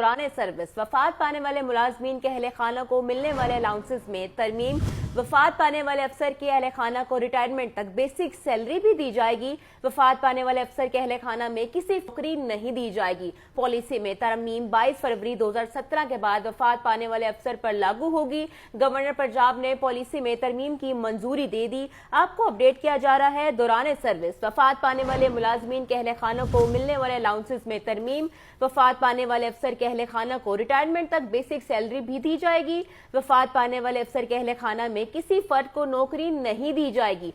दौरान सर्विस वफात पाने वाले मुलाजमीन के अहले खाना को मिलने वाले अलाउंसेस में तरमीम। वफात पाने वाले अफसर के अहले खाना को रिटायरमेंट तक बेसिक सैलरी भी दी जाएगी। वफात पाने वाले अफसर के अहले खाना में किसी नौकरी नहीं दी जाएगी। पॉलिसी में तरमीम 22 फरवरी 2017 के बाद वफात पाने वाले अफसर पर लागू होगी। गवर्नर पंजाब ने पॉलिसी में तरमीम की मंजूरी दे दी। आपको अपडेट किया जा रहा है, दौरान सर्विस वफात पाने वाले मुलाजमीन के अहले खानों को मिलने वाले अलाउंसेस में तरमीम। वफात पाने वाले अफसर के अहले खाना को रिटायरमेंट तक बेसिक सैलरी भी दी जाएगी। वफात पाने वाले अफसर के अहले खाना में किसी फर्द को नौकरी नहीं दी जाएगी।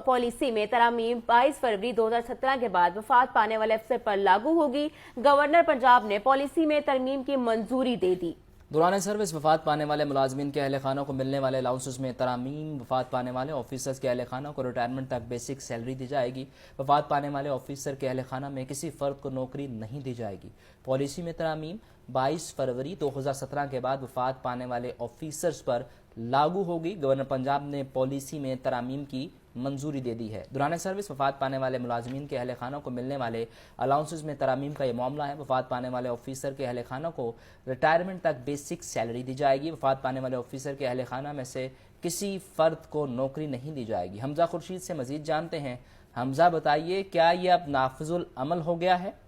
पॉलिसी में तरमीम 22 फरवरी 2017 के बाद वफात पाने वाले अफसर पर लागू होगी। गवर्नर पंजाब ने पॉलिसी में तरमीम की मंजूरी दे दी। दौरान सर्विस वफात पाने वाले मुलाजमीन के अहले खानों को मिलने वाले अलाउंसेस में तरामीम। वफात पाने वाले ऑफिसर्स के अहले खानों को रिटायरमेंट तक बेसिक सैलरी दी जाएगी। वफात पाने वाले ऑफिसर के अहले खाना में किसी फ़र्द को नौकरी नहीं दी जाएगी। पॉलिसी में तरामीम 22 फरवरी 2017 के बाद वफात पाने वाले ऑफिसर्स पर लागू होगी। गवर्नर पंजाब ने पॉलिसी में तरामीम की मंजूरी दे दी है। दौरान सर्विस वफात पाने वाले मुलाजमीन के अहले खानों को मिलने वाले अलाउंसेस में तरामीम का ये मामला है। वफात पाने वाले ऑफिसर के अहले खानों को रिटायरमेंट तक बेसिक सैलरी दी जाएगी। वफात पाने वाले ऑफिसर के अहले खाना में से किसी फ़र्द को नौकरी नहीं दी जाएगी। हमजा खुर्शीद से मजीद जानते हैं। हमजा, बताइए, क्या ये अब नाफिजुल अमल हो गया है?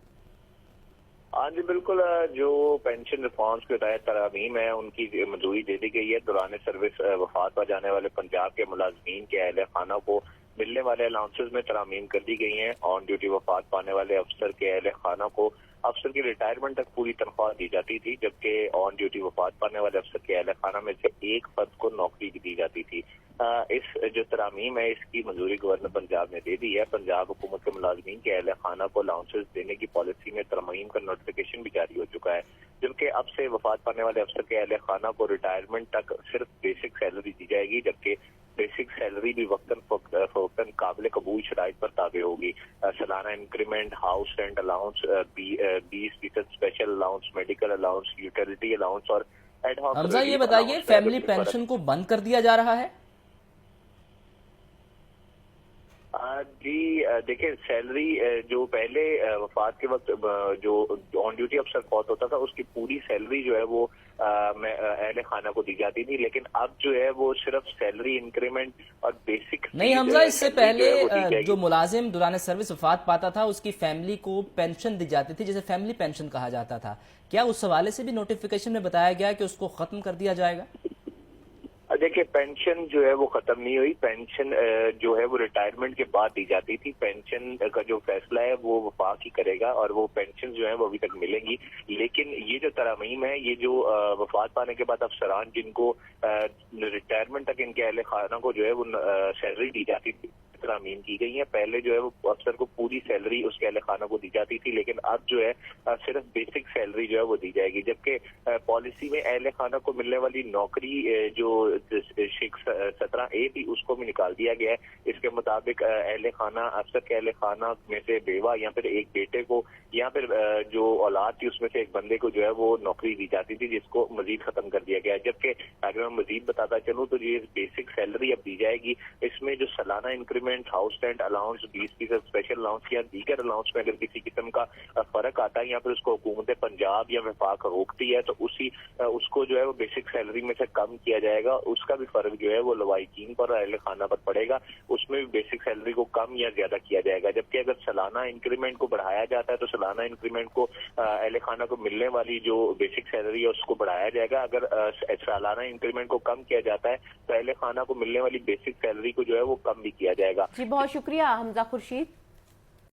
हाँ जी बिल्कुल, जो पेंशन रिफॉर्म्स के तहत तरमीम है उनकी मंजूरी दे दी गई है। दौरान सर्विस वफात पा जाने वाले पंजाब के मुलाजमीन के अहले खाना को मिलने वाले अलाउंसेस में तरमीम कर दी गई है। ऑन ड्यूटी वफात पाने वाले अफसर के अहले खाना को अफसर की रिटायरमेंट तक पूरी तनख्वाह दी जाती थी, जबकि ऑन ड्यूटी वफात पाने वाले अफसर के अहले खाना में से एक फर्द को नौकरी दी जाती थी। इस जो तरामीम है इसकी मंजूरी गवर्नर पंजाब ने दे दी है। पंजाब हुकूमत के मुलाजमीन के अहले खाना को अलाउंसेस देने की पॉलिसी में तरमीम का नोटिफिकेशन भी जारी हो चुका है, जबकि अब से वफात पाने वाले अफसर के अहले खाना को रिटायरमेंट तक सिर्फ बेसिक सैलरी दी जाएगी, जबकि बेसिक सैलरी भी वक्तन फौक्तन काबिल कबूल शराइत पर ताबे होगी। सालाना increment, house rent allowance, 20% special allowance, medical allowance, utility allowance और एड हॉक। हमजा, ये बताइए, फैमिली पेंशन को बंद कर दिया जा रहा है? जी देखिए, सैलरी जो पहले वफात के वक्त जो ऑन ड्यूटी अफसर फौत होता था उसकी पूरी सैलरी जो है वो अहले खाना को दी जाती थी, लेकिन अब जो है वो सिर्फ सैलरी इंक्रीमेंट और बेसिक नहीं। हमजा, इससे पहले जो मुलाजिम दौरान सर्विस वफात पाता था उसकी फैमिली को पेंशन दी जाती थी, जिसे फैमिली पेंशन कहा जाता था। क्या उस हवाले से भी नोटिफिकेशन में बताया गया कि उसको खत्म कर दिया जाएगा? देखिए, पेंशन जो है वो खत्म नहीं हुई। पेंशन जो है वो रिटायरमेंट के बाद दी जाती थी। पेंशन का जो फैसला है वो वफाक ही करेगा और वो पेंशन जो है वो अभी तक मिलेंगी। लेकिन ये जो तरमीम है, ये जो वफात पाने के बाद अफसरान जिनको रिटायरमेंट तक इनके अहले खाना को जो है वो सैलरी दी जाती थी, तरमीम की गई है। पहले जो है वो अफसर को पूरी सैलरी उसके अहले खाना को दी जाती थी, लेकिन अब जो है सिर्फ बेसिक सैलरी जो है वो दी जाएगी। जबकि पॉलिसी में अहले खाना को मिलने वाली नौकरी जो 17A थी उसको भी निकाल दिया गया है। इसके मुताबिक अहले खाना, अफसर के अहले खाना में से बेवा या फिर एक बेटे को या फिर जो औलाद थी उसमें से एक बंदे को जो है वो नौकरी दी जाती थी, जिसको मजीद खत्म कर दिया गया है। जबकि अगर मैं मजीद बताता चलूँ तो ये बेसिक सैलरी अब दी जाएगी। इसमें जो सालाना increment, house rent allowance, 20% special allowance या दीगर अलाउंस में अगर किसी किस्म का फर्क आता है या फिर उसको हुकूमत पंजाब या वफाक रोकती है तो उसको जो है वो बेसिक सैलरी में से कम किया जाएगा। उसका भी फर्क जो है वो लवाहिकीन पर, अहले खाना पर पड़ेगा। उसमें भी बेसिक सैलरी को कम या ज्यादा किया जाएगा। जबकि अगर सालाना इंक्रीमेंट को बढ़ाया जाता है तो सालाना इंक्रीमेंट को अहले खाना को मिलने वाली जो बेसिक सैलरी है उसको बढ़ाया जाएगा। अगर सालाना इंक्रीमेंट को कम किया जाता है तो अहले खाना को मिलने वाली बेसिक सैलरी को जो है वो कम भी किया जाएगा। जी, बहुत शुक्रिया हमजा खुर्शीद।